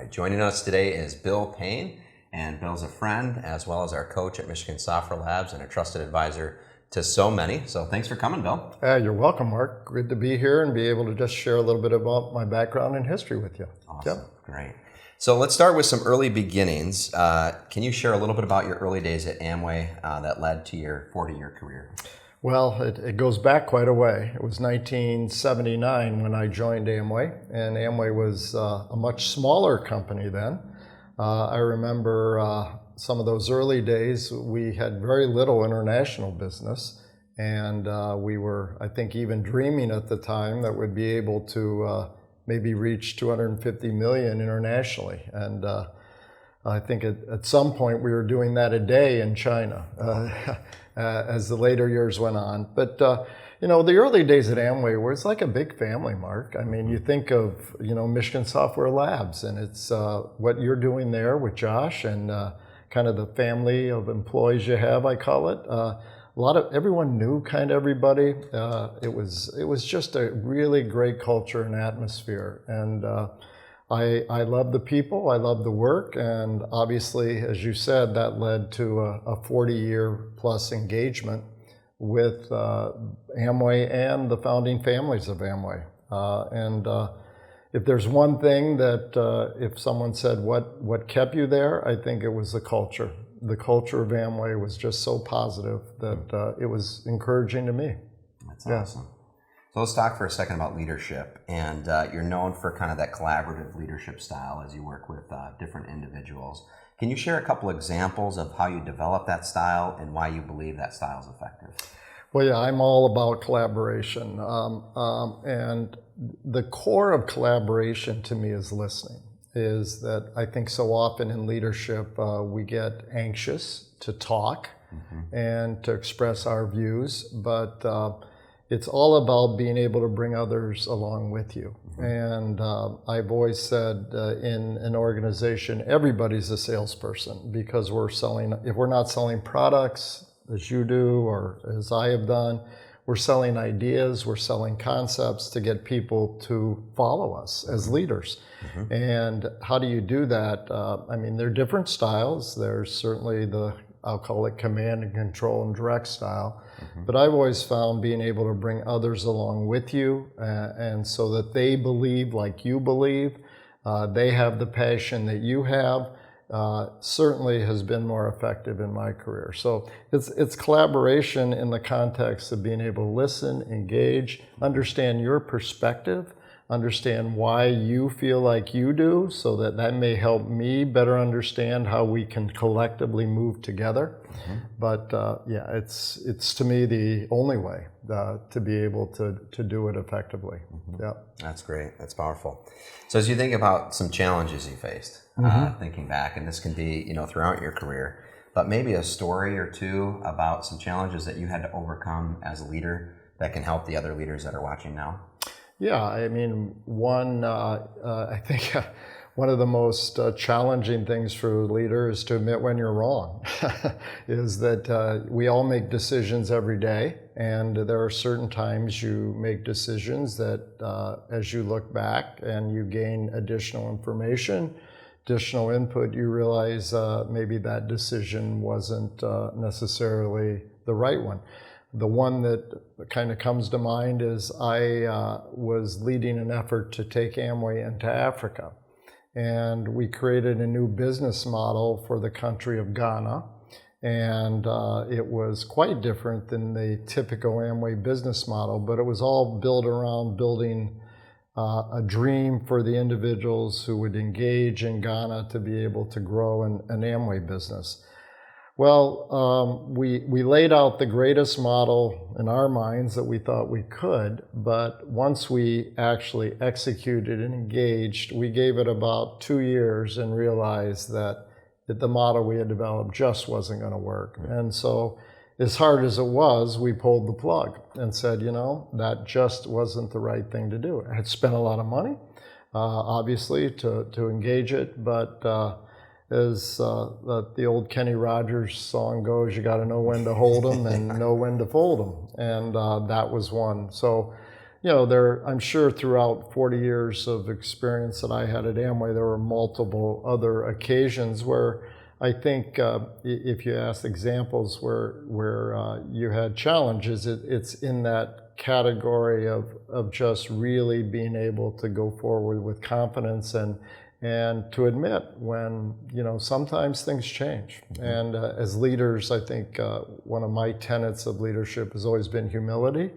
right, joining us today is Bill Payne, and Bill's a friend as well as our coach at Michigan Software Labs and a trusted advisor to so many. So thanks for coming, Bill. You're welcome, Mark. Good to be here and be able to just share a little bit about my background and history with you. Awesome, Great. So let's start with some early beginnings. Can you share a little bit about your early days at Amway that led to your 40-year career? Well, it goes back quite a way. It was 1979 when I joined Amway, and Amway was a much smaller company then. I remember some of those early days, we had very little international business, and we were, I think, even dreaming at the time that we'd be able to maybe reach 250 million internationally. And I think at some point we were doing that a day in China as the later years went on. But you know, the early days at Amway were, it's like a big family, Mark. I mean, you think of, you know, Michigan Software Labs, and it's what you're doing there with Josh and kind of the family of employees you have, I call it. Everyone knew kind of everybody. It was just a really great culture and atmosphere. And I love the people, I love the work, and obviously, as you said, that led to a 40-year plus engagement with Amway and the founding families of Amway. If there's one thing that if someone said what kept you there, I think it was the culture. The culture of Amway was just so positive that it was encouraging to me. That's awesome. So let's talk for a second about leadership. And you're known for kind of that collaborative leadership style as you work with different individuals. Can you share a couple examples of how you develop that style and why you believe that style is effective? Well, yeah, I'm all about collaboration. And the core of collaboration to me is listening. Is that I think so often in leadership we get anxious to talk and to express our views, but it's all about being able to bring others along with you. And I've always said in an organization, everybody's a salesperson because if we're not selling products as you do or as I have done, we're selling ideas, we're selling concepts to get people to follow us as leaders. And how do you do that? I mean, there are different styles. There's certainly I'll call it command and control and direct style. But I've always found being able to bring others along with you and so that they believe like you believe, they have the passion that you have, certainly has been more effective in my career. So it's collaboration in the context of being able to listen, engage, understand your perspective, understand why you feel like you do, so that may help me better understand how we can collectively move together. But yeah, it's to me the only way to be able to do it effectively. Yeah, that's great. That's powerful. So as you think about some challenges you faced, thinking back, and this can be, you know, throughout your career, but maybe a story or two about some challenges that you had to overcome as a leader that can help the other leaders that are watching now. Yeah, I mean, I think one of the most challenging things for a leader is to admit when you're wrong. Is that we all make decisions every day, and there are certain times you make decisions that as you look back and you gain additional information, additional input, you realize maybe that decision wasn't necessarily the right one. The one that kind of comes to mind is I was leading an effort to take Amway into Africa. And we created a new business model for the country of Ghana. And it was quite different than the typical Amway business model, but it was all built around building a dream for the individuals who would engage in Ghana to be able to grow an Amway business. Well, we laid out the greatest model in our minds that we thought we could, but once we actually executed and engaged, we gave it about 2 years and realized that the model we had developed just wasn't going to work. And so, as hard as it was, we pulled the plug and said, you know, that just wasn't the right thing to do. I had spent a lot of money, obviously, to engage it, but as the old Kenny Rogers song goes, you got to know when to hold them and know when to fold them, and that was one. So I'm sure throughout 40 years of experience that I had at Amway, there were multiple other occasions where I think if you ask examples where you had challenges, it's in that category of just really being able to go forward with confidence and to admit when, sometimes things change. And as leaders, I think one of my tenets of leadership has always been humility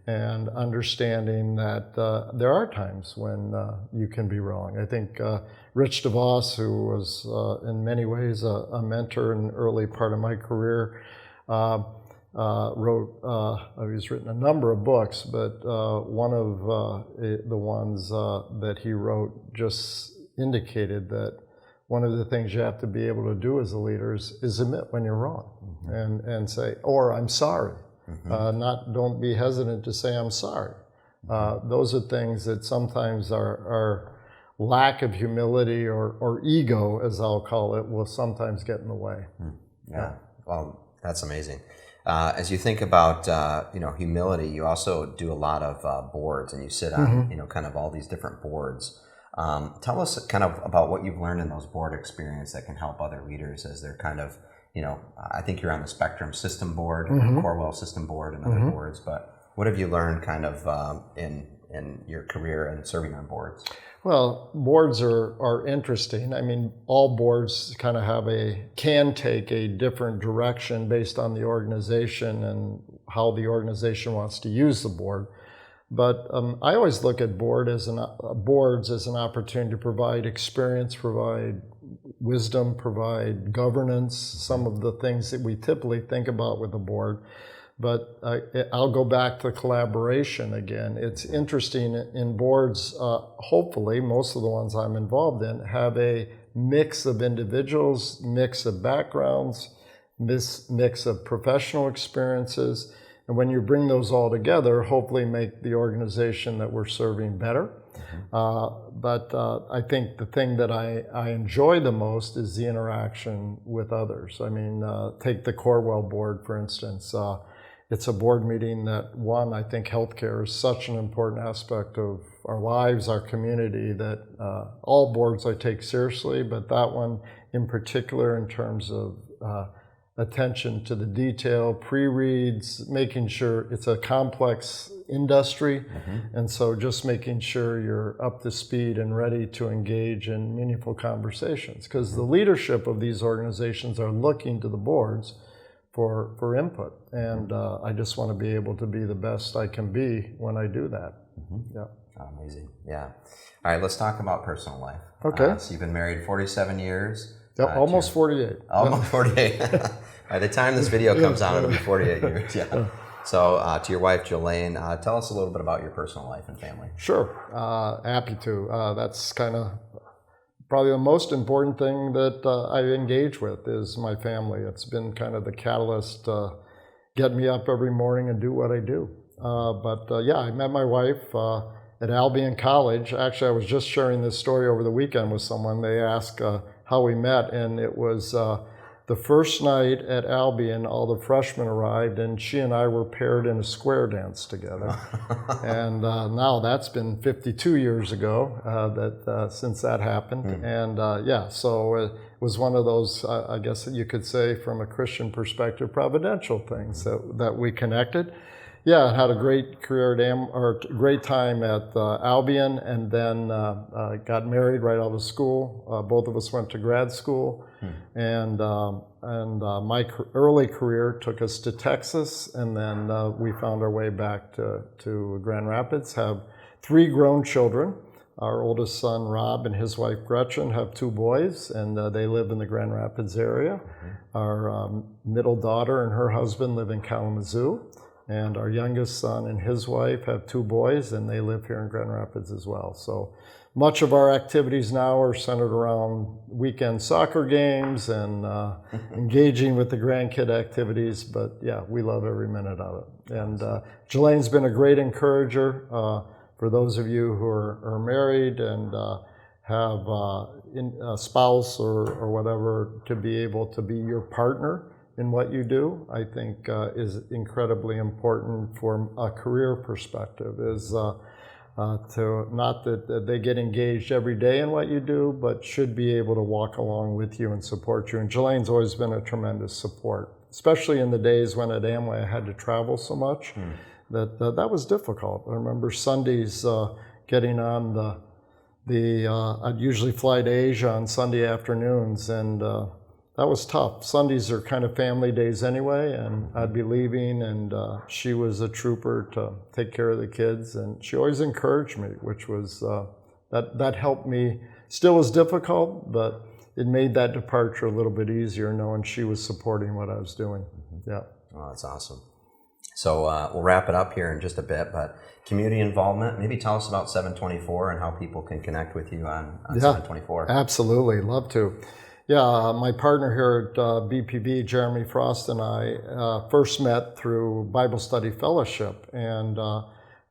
and understanding that there are times when you can be wrong. I think Rich DeVos, who was in many ways a mentor in the early part of my career, he's written a number of books, but one of the ones that he wrote just indicated that one of the things you have to be able to do as a leader is admit when you're wrong and say, or I'm sorry. Don't be hesitant to say I'm sorry. Those are things that sometimes our lack of humility or ego, as I'll call it, will sometimes get in the way. Yeah. Well, that's amazing. As you think about humility, you also do a lot of boards, and you sit on kind of all these different boards. Tell us kind of about what you've learned in those board experience that can help other leaders as they're kind of, I think you're on the Spectrum System Board, Corewell System Board, and other boards. But what have you learned kind of in your career and serving on boards? Well, boards are interesting. I mean, all boards kind of can take a different direction based on the organization and how the organization wants to use the board. But I always look at boards as an opportunity to provide experience, provide wisdom, provide governance, some of the things that we typically think about with a board. But I'll go back to collaboration again. It's interesting in boards, hopefully, most of the ones I'm involved in have a mix of individuals, mix of backgrounds, mix of professional experiences. And when you bring those all together, hopefully make the organization that we're serving better. But I think the thing that I enjoy the most is the interaction with others. I mean, take the Corewell board, for instance. It's a board meeting that, I think healthcare is such an important aspect of our lives, our community, that all boards I take seriously, but that one in particular in terms of attention to the detail, pre-reads, making sure it's a complex industry, and so just making sure you're up to speed and ready to engage in meaningful conversations. Because the leadership of these organizations are looking to the boards for input, and I just want to be able to be the best I can be when I do that. Yeah. Amazing. Yeah. All right, let's talk about personal life. Okay. So you've been married 47 years. Yep, almost 48. Almost 48. By the time this video comes out, it'll be 48 years. Yeah. So to your wife, Jolene, tell us a little bit about your personal life and family. Sure. Happy to. That's kind of probably the most important thing that I engage with is my family. It's been kind of the catalyst to get me up every morning and do what I do. I met my wife at Albion College. Actually, I was just sharing this story over the weekend with someone. They asked how we met, and it was the first night at Albion, all the freshmen arrived, and she and I were paired in a square dance together. And now that's been 52 years ago since that happened. And so it was one of those, I guess you could say from a Christian perspective, providential things that we connected. Yeah, had a great career at great time at Albion, and then got married right out of school. Both of us went to grad school, and my early career took us to Texas, and then we found our way back to Grand Rapids. Have 3 grown children. Our oldest son, Rob, and his wife, Gretchen, have 2 boys, and they live in the Grand Rapids area. Our middle daughter and her husband live in Kalamazoo. And our youngest son and his wife have 2 boys, and they live here in Grand Rapids as well. So much of our activities now are centered around weekend soccer games and engaging with the grandkid activities. But yeah, we love every minute of it. And Jelane's been a great encourager for those of you who are married and have a spouse or whatever, to be able to be your partner in what you do, I think is incredibly important from a career perspective, is to not that they get engaged every day in what you do, but should be able to walk along with you and support you. And Jelane's always been a tremendous support, especially in the days when at Amway I had to travel so much. That was difficult. I remember Sundays getting on I'd usually fly to Asia on Sunday afternoons, and that was tough. Sundays are kind of family days anyway, and I'd be leaving, and she was a trooper to take care of the kids, and she always encouraged me, which was, that helped me. Still was difficult, but it made that departure a little bit easier knowing she was supporting what I was doing. Yeah. Oh, that's awesome. So we'll wrap it up here in just a bit, but community involvement, maybe tell us about 724 and how people can connect with you on 724. Absolutely, love to. Yeah, my partner here at BPV, Jeremy Frost, and I first met through Bible Study Fellowship, and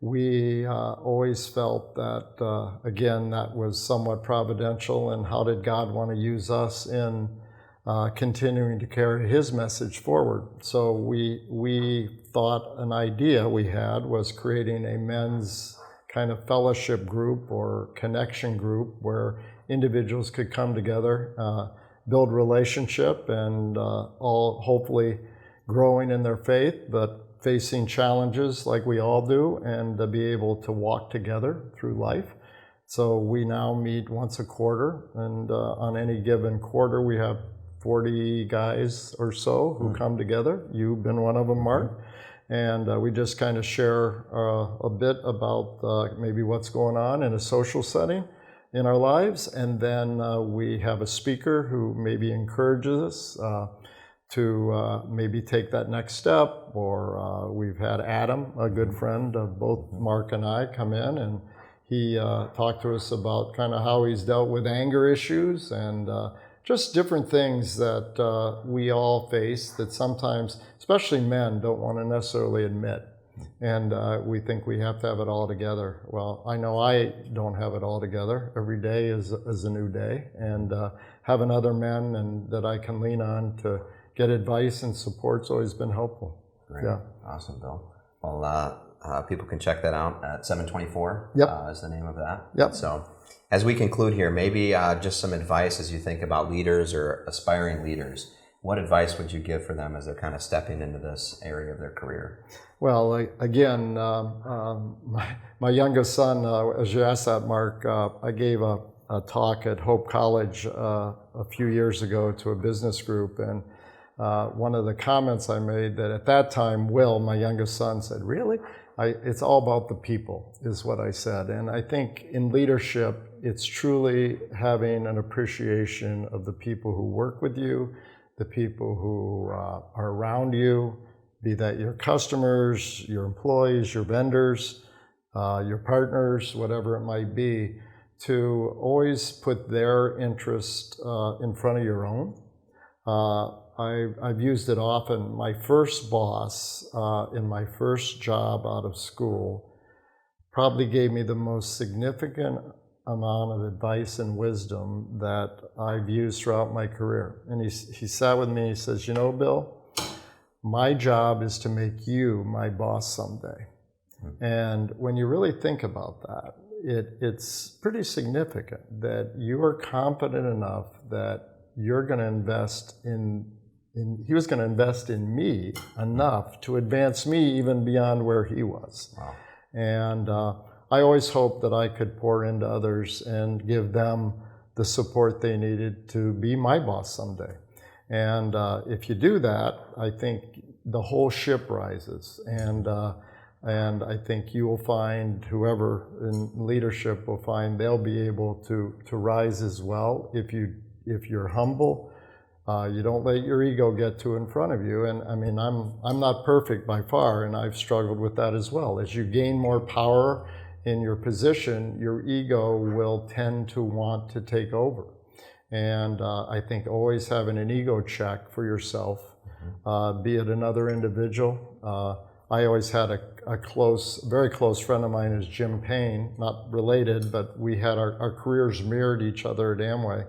we always felt that, again, that was somewhat providential, and how did God want to use us in continuing to carry His message forward. So we thought an idea we had was creating a men's kind of fellowship group or connection group where individuals could come together, build relationship, and all hopefully growing in their faith, but facing challenges like we all do, and to be able to walk together through life. So we now meet once a quarter, and on any given quarter we have 40 guys or so who come together. You've been one of them, Mark. And we just kind of share a bit about maybe what's going on in a social setting in our lives. And then we have a speaker who maybe encourages us to maybe take that next step. Or we've had Adam, a good friend of both Mark and I, come in, and he talked to us about kind of how he's dealt with anger issues and just different things that we all face that sometimes, especially men, don't want to necessarily admit. And we think we have to have it all together. Well, I know I don't have it all together. Every day is a new day. And having other men and that I can lean on to get advice and support's always been helpful. Great. Yeah. Awesome, Bill. Well, people can check that out at 724 is the name of that. Yep. So as we conclude here, maybe just some advice as you think about leaders or aspiring leaders. What advice would you give for them as they're kind of stepping into this area of their career? Well, again, my youngest son, as you asked that, Mark, I gave a talk at Hope College a few years ago to a business group, and one of the comments I made that at that time, Will, my youngest son, said, "Really? It's all about the people," is what I said. And I think in leadership, it's truly having an appreciation of the people who work with you, the people who are around you, be that your customers, your employees, your vendors, your partners, whatever it might be, to always put their interest in front of your own. I've used it often. My first boss in my first job out of school probably gave me the most significant amount of advice and wisdom that I've used throughout my career. And he sat with me and he says, "You know, Bill, my job is to make you my boss someday." And when you really think about that, it's pretty significant that you are confident enough that you're going to invest he was going to invest in me enough to advance me even beyond where he was. Wow. And I always hoped that I could pour into others and give them the support they needed to be my boss someday. And if you do that, I think the whole ship rises. And I think you will find, whoever in leadership will find, they'll be able to rise as well if you're humble. You don't let your ego get too in front of you. And I mean, I'm not perfect by far, and I've struggled with that as well. As you gain more power in your position, your ego will tend to want to take over. And I think always having an ego check for yourself, be it another individual. I always had a very close friend of mine is Jim Payne, not related, but we had our careers mirrored each other at Amway.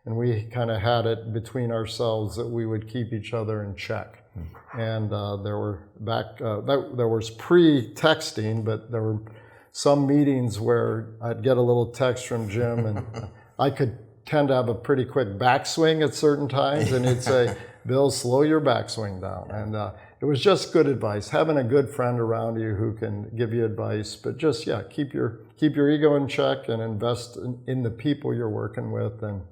and we kind of had it between ourselves that we would keep each other in check. And there was pre-texting, but there were some meetings where I'd get a little text from Jim, and I could tend to have a pretty quick backswing at certain times, and he'd say, Bill, slow your backswing down. And it was just good advice, having a good friend around you who can give you advice, but just, keep your ego in check and invest in the people you're working with. And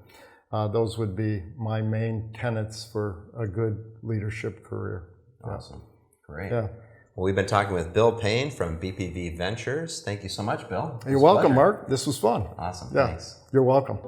those would be my main tenets for a good leadership career. Awesome. Great. Yeah. Well, we've been talking with Bill Payne from BPV Ventures. Thank you so much, Bill. You're welcome, Mark. This was fun. Awesome. Yeah. Thanks. You're welcome.